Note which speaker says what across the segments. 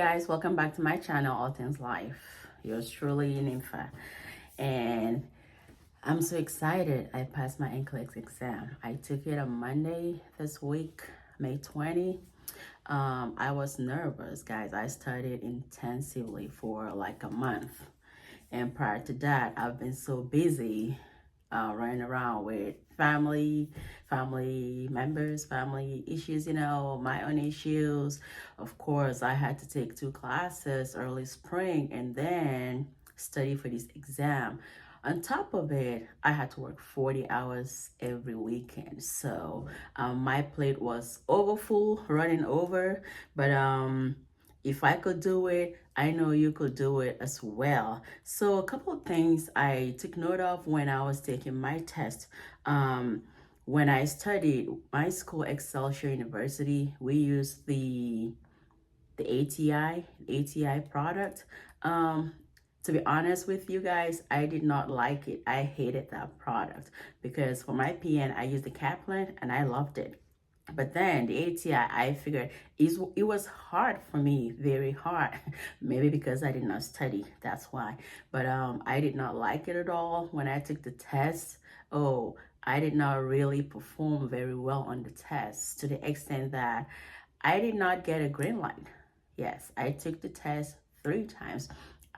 Speaker 1: guys, welcome back to my channel, All Things Life. Yours truly, Nympha. And I'm so excited. I passed my Nclex exam. I took it on Monday this week, May 20. I was nervous, guys. I studied intensively for like a month. And prior to that, I've been so busy running around with family members, family issues, my own issues. Of course, I had to take 2 classes early spring and then study for this exam. On top of it, I had to work 40 hours every weekend. So my plate was overfull, running over. But if I could do it, I know you could do it as well. So a couple of things I took note of when I was taking my test. When I studied my school, Excelsior University, we used the ATI product. To be honest with you guys, I did not like it. I hated that product because for my PN, I used the Kaplan and I loved it. But then the ATI, I figured it was hard for me, very hard. Maybe because I did not study, that's why. But I did not like it at all. When I took the test, I did not really perform very well on the test to the extent that I did not get a green light. Yes, I took the test 3 times.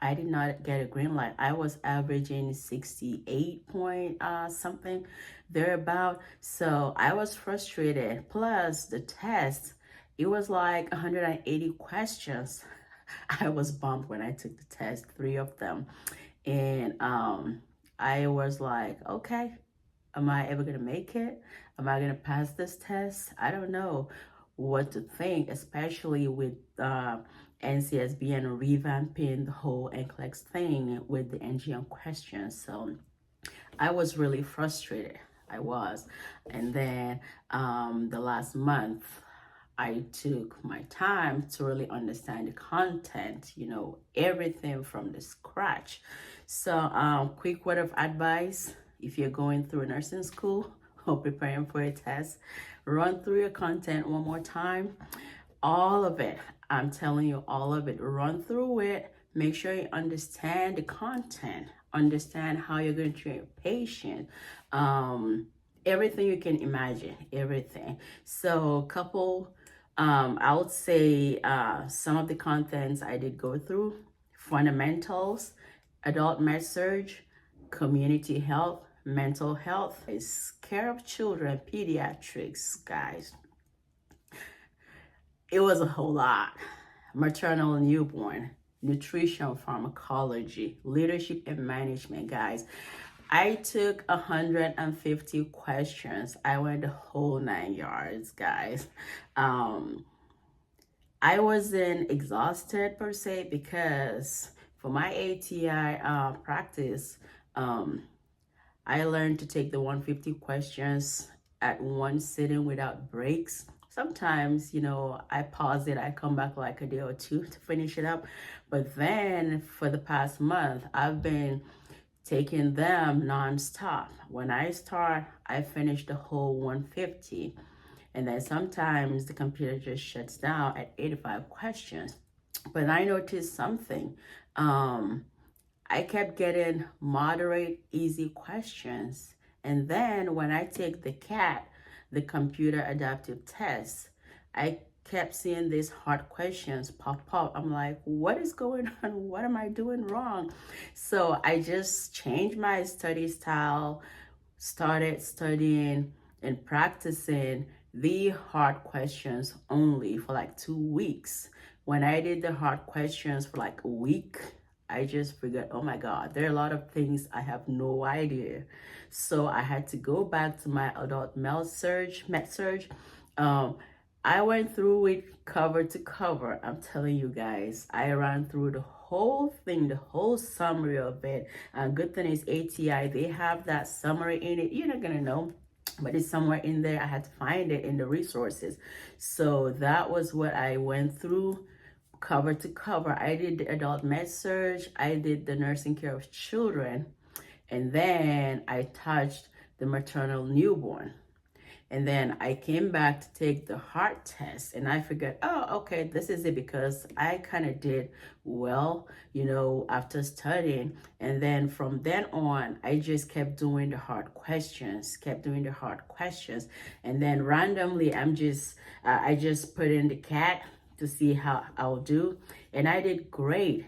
Speaker 1: I did not get a green light. I was averaging 68 point something thereabout. So I was frustrated. Plus the test, it was like 180 questions. I was bummed when I took the test, 3 of them. And I was like, okay, am I ever gonna make it? Am I gonna pass this test? I don't know what to think, especially with NCSB and revamping the whole NCLEX thing with the NGM questions. So I was really frustrated. I was. And then the last month, I took my time to really understand the content, everything from the scratch. So quick word of advice, if you're going through nursing school or preparing for a test, run through your content one more time. All of it. I'm telling you, all of it. Run through it. Make sure you understand the content. Understand how you're going to treat your patient. Everything you can imagine. Everything. So I would say some of the contents I did go through. Fundamentals, adult med surg, community health, mental health, care of children, pediatrics, guys. It was a whole lot. Maternal and newborn, nutrition, pharmacology, leadership and management, guys. I took 150 questions. I went the whole 9 yards, guys. I wasn't exhausted per se because for my ATI practice, I learned to take the 150 questions at one sitting without breaks. Sometimes, I pause it, I come back like a day or 2 to finish it up. But then for the past month, I've been taking them nonstop. When I start, I finish the whole 150. And then sometimes the computer just shuts down at 85 questions. But I noticed something. I kept getting moderate, easy questions. And then when I take the CAT, the computer adaptive test, I kept seeing these hard questions pop up. I'm like, what is going on? What am I doing wrong? So I just changed my study style, started studying and practicing the hard questions only for like 2 weeks. When I did the hard questions for like a week, I just figured, oh my God, there are a lot of things I have no idea. So I had to go back to my adult med surg. I went through it cover to cover. I'm telling you guys, I ran through the whole thing, the whole summary of it. Good thing is ATI, they have that summary in it. You're not gonna know, but it's somewhere in there. I had to find it in the resources. So that was what I went through cover to cover. I did the adult med surg, I did the nursing care of children, and then I touched the maternal newborn. And then I came back to take the heart test, and I figured, oh, okay, this is it, because I kind of did well, after studying. And then from then on, I just kept doing the hard questions, And then randomly, I just put in the cat to see how I'll do. And I did great.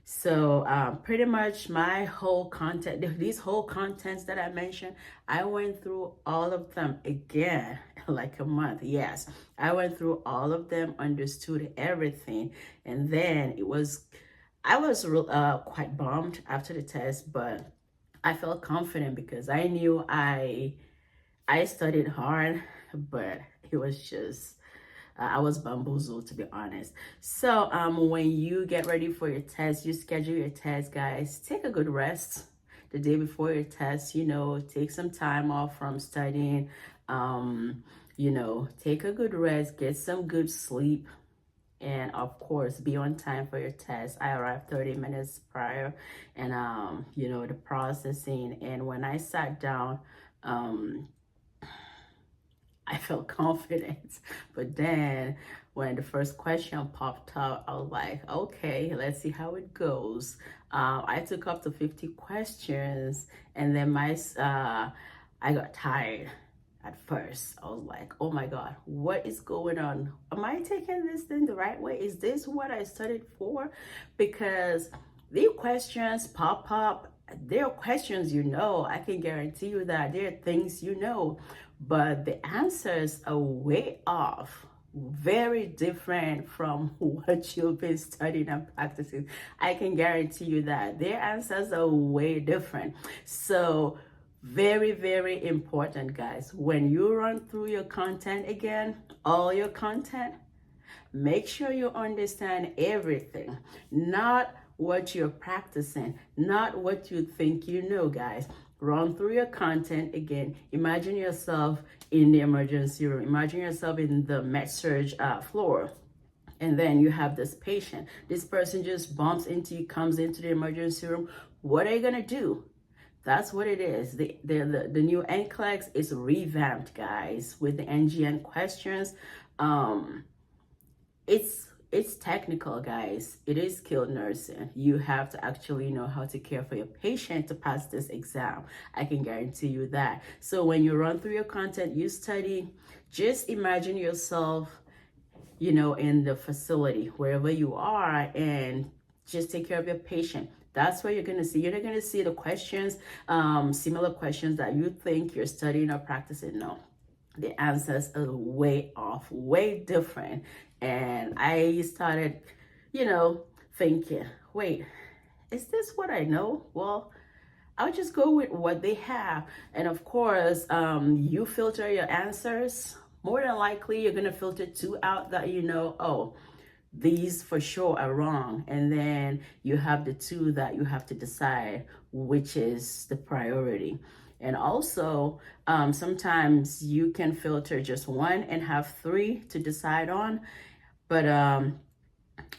Speaker 1: So pretty much my whole content, these whole contents that I mentioned, I went through all of them again, like a month. Yes, I went through all of them, understood everything. And then I was quite bummed after the test, but I felt confident because I knew I studied hard, but it was just I was bamboozled, to be honest. So when you get ready for your test, you schedule your test, guys. Take a good rest the day before your test. Take some time off from studying. Take a good rest, get some good sleep, and of course, be on time for your test. I arrived 30 minutes prior, and the processing. And when I sat down, I felt confident. But then when the first question popped up, I was like, okay, let's see how it goes. I took up to 50 questions, and then I got tired at first. I was like, oh my God, what is going on? Am I taking this thing the right way? Is this what I studied for? Because the questions pop up. There are questions, I can guarantee you that there are things but the answers are way off, very different from what you've been studying and practicing. I can guarantee you that their answers are way different. So very, very important, guys. When you run through your content again, all your content, make sure you understand everything, not what you're practicing, not what you think guys. Run through your content again. Imagine yourself in the emergency room. Imagine yourself in the med-surg floor. And then you have this patient. This person just bumps into you, comes into the emergency room. What are you going to do? That's what it is. The new Nclex is revamped, guys, with the NGN questions. It's technical, guys. It is skilled nursing. You have to actually know how to care for your patient to pass this exam. I can guarantee you that. So when you run through your content, you study, just imagine yourself, in the facility, wherever you are, and just take care of your patient. That's what you're going to see. You're not going to see the questions, similar questions that you think you're studying or practicing. No. The answers are way off, way different. And I started, thinking, wait, is this what I know? Well, I'll just go with what they have. And of course, you filter your answers. More than likely, you're going to filter 2 out that oh, these for sure are wrong. And then you have the 2 that you have to decide which is the priority. And also, sometimes you can filter just 1 and have 3 to decide on. But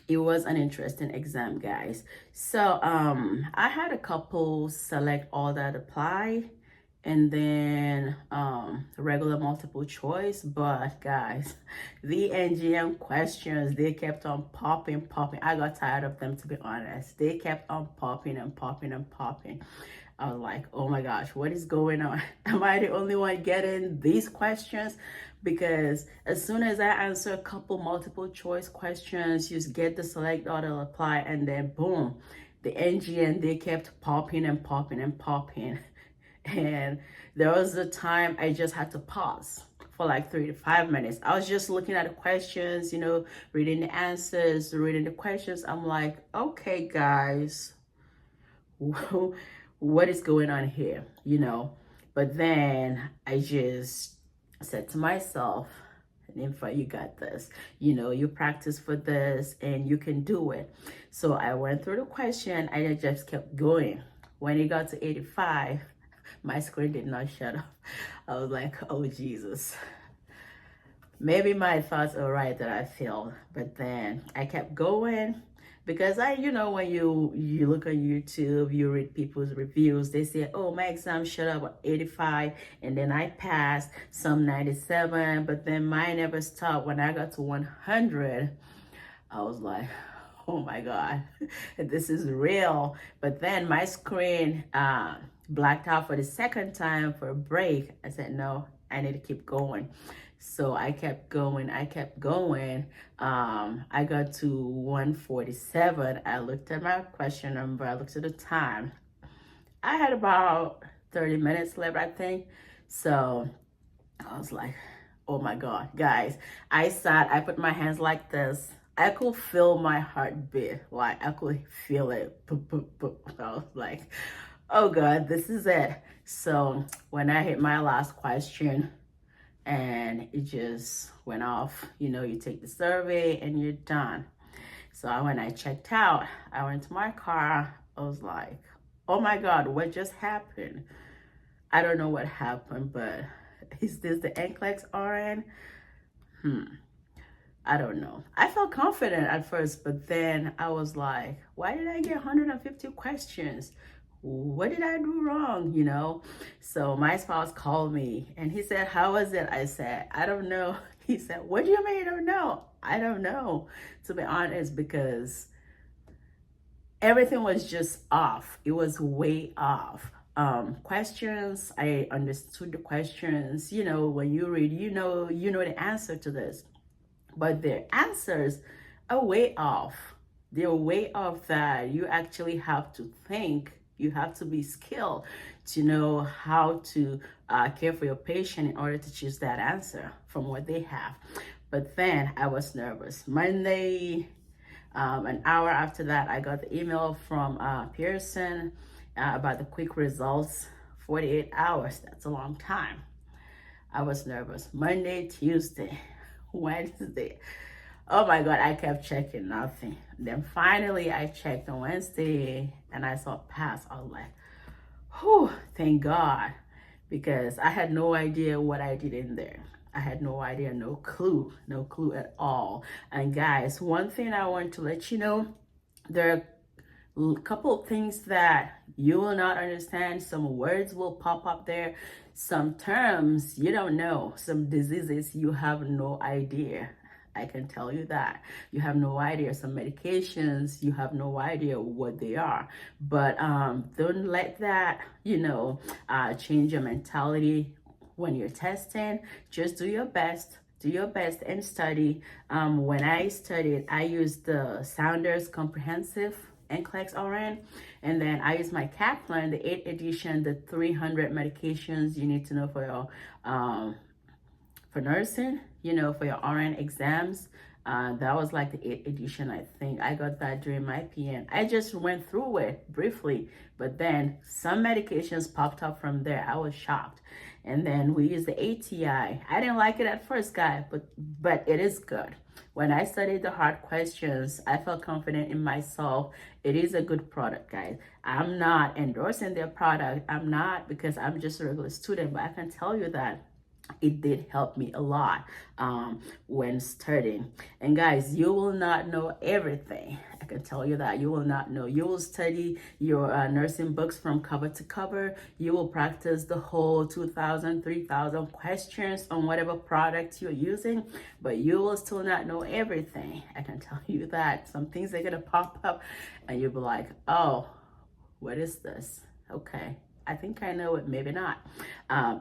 Speaker 1: it was an interesting exam, guys. So I had a couple select all that apply, and then regular multiple choice. But guys, the NGM questions, they kept on popping. I got tired of them, to be honest. They kept on popping. I was like, oh my gosh, what is going on? Am I the only one getting these questions? Because as soon as I answer a couple multiple choice questions, you just get the select all that apply, and then boom, the NGN, they kept popping. And there was a time I just had to pause for like 3 to 5 minutes. I was just looking at the questions, reading the answers, reading the questions. I'm like, okay, guys, what is going on here, But then I just said to myself, Nympha, you got this. You practice for this and you can do it. So I went through the question. I just kept going. When it got to 85, my screen did not shut off. I was like, oh, Jesus. Maybe my thoughts are right that I failed. But then I kept going. because when you look on YouTube, you read people's reviews, they say, oh, my exam showed up at 85 and then I passed, some 97, but then mine never stopped. When I got to 100, I was like, oh my God, this is real. But then my screen blacked out for the second time for a break. I said, no, I need to keep going. So I kept going. I got to 147. I looked at my question number. I looked at the time. I had about 30 minutes left, I think. So I was like, oh my God, guys. I put my hands like this. I could feel my heart beat. Like, I could feel it. I was like, oh God, this is it. So when I hit my last question, and it just went off, you take the survey and you're done. So when I checked out, I went to my car. I was like, oh my God, what just happened? I don't know what happened, but is this the Nclex-RN? I don't know. I felt confident at first, but then I was like, why did I get 150 questions? What did I do wrong? So my spouse called me and he said, how was it? I said, I don't know. He said, what do you mean you don't know? I don't know, to be honest, because everything was just off. It was way off. Questions, I understood the questions. When you read, you know the answer to this, but their answers are way off. They're way off that you actually have to think. You have to be skilled to know how to care for your patient in order to choose that answer from what they have. But then I was nervous. Monday, an hour after that, I got the email from Pearson about the quick results. 48 hours, that's a long time. I was nervous. Monday, Tuesday, Wednesday. Oh my God, I kept checking, nothing. Then finally I checked on Wednesday and I saw pass. I was like, whew, thank God. Because I had no idea what I did in there. I had no idea, no clue at all. And guys, one thing I want to let you know, there are a couple of things that you will not understand. Some words will pop up there. Some terms you don't know. Some diseases you have no idea. I can tell you that. You have no idea. Some medications, you have no idea what they are. But don't let that, change your mentality when you're testing. Just do your best. Do your best and study. When I studied, I used the Sounders Comprehensive Nclex-RN, and then I used my Kaplan, the 8th edition, the 300 medications you need to know for your for nursing, for your RN exams. That was like the 8th edition, I think. I got that during my PN. I just went through it briefly, but then some medications popped up from there. I was shocked. And then we used the ATI. I didn't like it at first, guys, but it is good. When I studied the hard questions, I felt confident in myself. It is a good product, guys. I'm not endorsing their product. I'm not, because I'm just a regular student, but I can tell you that it did help me a lot when studying. And guys, you will not know everything. I can tell you that. You will not know. You will study your nursing books from cover to cover. You will practice the whole 2,000, 3,000 questions on whatever product you're using, but you will still not know everything. I can tell you that. Some things are going to pop up and you'll be like, oh, what is this? Okay, I think I know it, maybe not.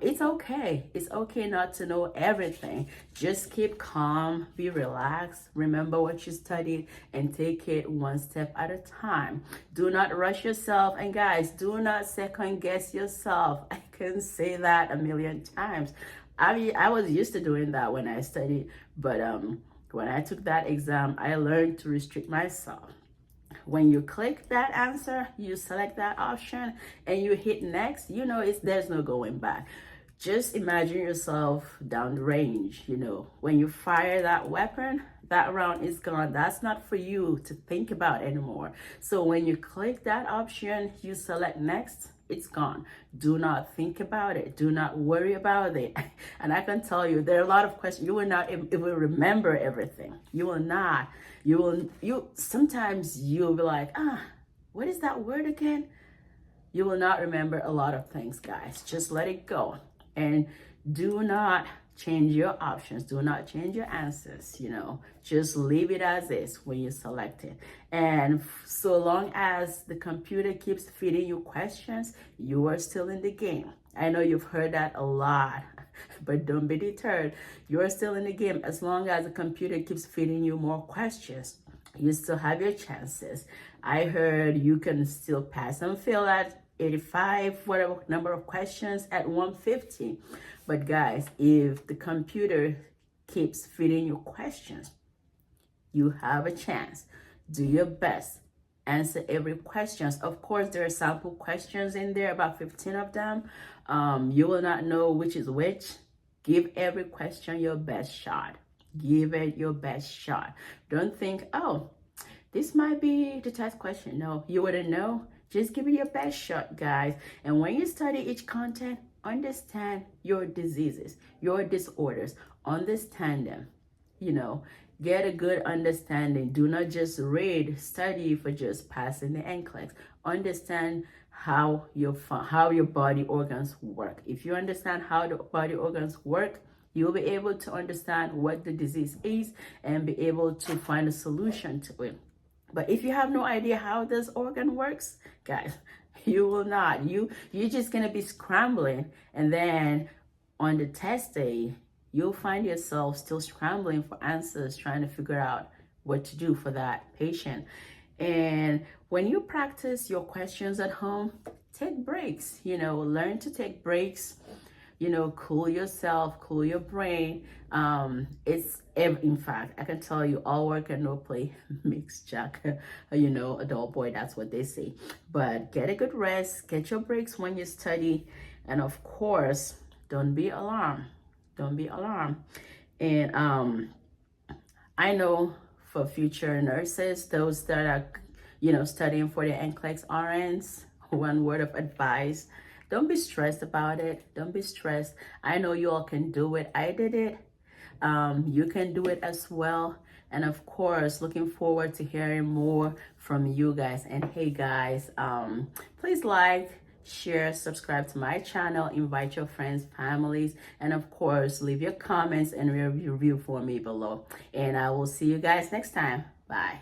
Speaker 1: It's okay. It's okay not to know everything. Just keep calm, be relaxed, remember what you studied, and take it one step at a time. Do not rush yourself. And guys, do not second guess yourself. I can say that a million times. I was used to doing that when I studied, but when I took that exam, I learned to restrict myself. When you click that answer, you select that option and you hit next, there's no going back. Just imagine yourself down the range, when you fire that weapon, that round is gone. That's not for you to think about anymore. So when you click that option, you select next, it's gone. Do not think about it. Do not worry about it. And I can tell you, there are a lot of questions. You will not even remember everything. You will not. Sometimes you'll be like, what is that word again? You will not remember a lot of things, guys. Just let it go. And do not change your options. Do not change your answers, Just leave it as is when you select it. And so long as the computer keeps feeding you questions, you are still in the game. I know you've heard that a lot, but don't be deterred. You're still in the game. As long as the computer keeps feeding you more questions, you still have your chances. I heard you can still pass and fail at 85, whatever number of questions at 150. But guys, if the computer keeps feeding you questions, you have a chance. Do your best. Answer every question. Of course, there are sample questions in there, about 15 of them. You will not know which is which. Give every question your best shot. Give it your best shot. Don't think, oh, this might be the test question. No, you wouldn't know. Just give it your best shot, guys. And when you study each content, understand your diseases, your disorders. Understand them. Get a good understanding. Do not just read, study for just passing the NCLEX. Understand how your body organs work. If you understand how the body organs work, you'll be able to understand what the disease is and be able to find a solution to it. But if you have no idea how this organ works, guys, you will not. You're just gonna be scrambling, and then on the test day, you'll find yourself still scrambling for answers, trying to figure out what to do for that patient. And when you practice your questions at home, take breaks. Learn to take breaks. Cool yourself, cool your brain. In fact, I can tell you, all work and no play makes Jack, a dull boy. That's what they say. But get a good rest, get your breaks when you study. And of course, don't be alarmed. Don't be alarmed. And I know for future nurses, those that are, studying for the Nclex-RNs, one word of advice: don't be stressed about it. Don't be stressed. I know you all can do it. I did it. You can do it as well. And of course, looking forward to hearing more from you guys. And hey guys, please like, share, subscribe to my channel, invite your friends, families, and of course, leave your comments and review for me below. And I will see you guys next time. Bye.